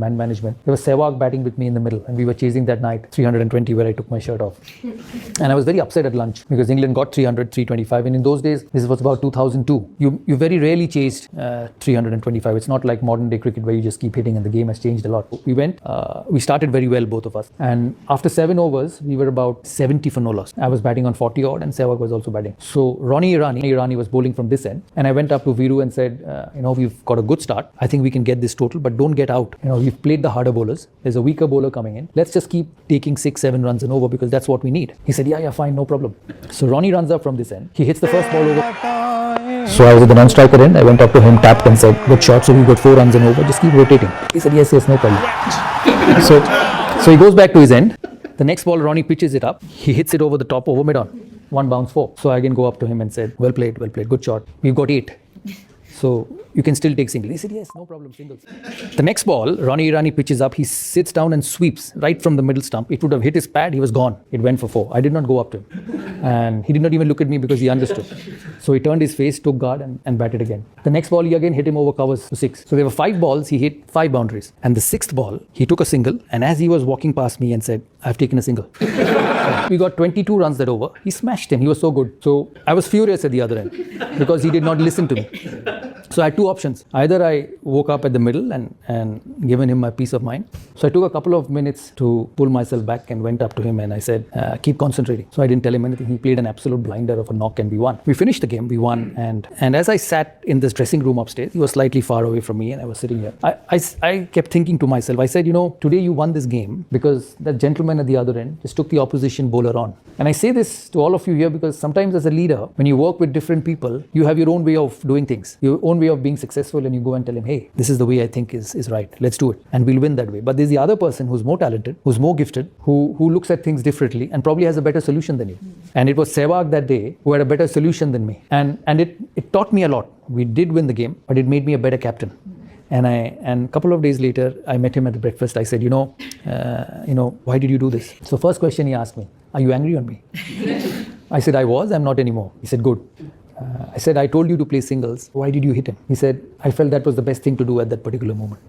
man management. There was Sehwag batting with me in the middle, and we were chasing that night 320 where I took my shirt off. And I was very upset at lunch because England got 300, 325. And in those days, this was about 2002. You very rarely chased 325. It's not like modern day cricket where you just keep hitting and the game has changed a lot. We started very well, both of us. And after 7 overs, we were about 70 for no loss. I was batting on 40 odd and Sehwag was also batting. So Ronnie Irani was bowling from this end. And I went up to Viru and said, we've got a good start. I think we can get this total, but don't get out. We've played the harder bowlers. There's a weaker bowler coming in. Let's just keep taking 6-7 runs and over because that's what we need. He said, yeah, fine, no problem. So Ronnie runs up from this end. He hits the first ball over. So I was at the non-striker end. I went up to him, tapped and said, good shot. So we got 4 runs and over. Just keep rotating. He said, yes, no problem. So he goes back to his end. The next ball, Ronnie pitches it up. He hits it over the top, over mid-on. 1 bounce 4. So I again go up to him and said, well played, good shot. We've got 8. So you can still take single. He said, yes, no problem, singles. The next ball, Ronnie Irani pitches up. He sits down and sweeps right from the middle stump. It would have hit his pad. He was gone. It went for 4. I did not go up to him. And he did not even look at me because he understood. So he turned his face, took guard and batted again. The next ball, he again hit him over covers to 6. So there were 5 balls. He hit 5 boundaries. And the 6th ball, he took a single. And as he was walking past me and said, I've taken a single. We got 22 runs that over. He smashed him. He was so good. So I was furious at the other end because he did not listen to me. So I had 2 options. Either I woke up at the middle and given him my peace of mind. So I took a couple of minutes to pull myself back and went up to him and I said, keep concentrating. So I didn't tell him anything. He played an absolute blinder of a knock and we won. We finished the game, we won. And as I sat in this dressing room upstairs, he was slightly far away from me and I was sitting here. I kept thinking to myself, I said, today you won this game because that gentleman at the other end just took the opposition bowler on. And I say this to all of you here because sometimes as a leader, when you work with different people, you have your own way of doing things, your own way of being successful, and you go and tell him, hey, this is the way I think is right. Let's do it. And we'll win that way. But there's the other person who's more talented, who's more gifted, who looks at things differently and probably has a better solution than you. And it was Sehwag that day who had a better solution than me. And it taught me a lot. We did win the game, but it made me a better captain. And a couple of days later, I met him at the breakfast. I said, why did you do this? So first question he asked me, are you angry on me? I said, I was, I'm not anymore. He said, good. I said, I told you to play singles. Why did you hit him? He said, I felt that was the best thing to do at that particular moment.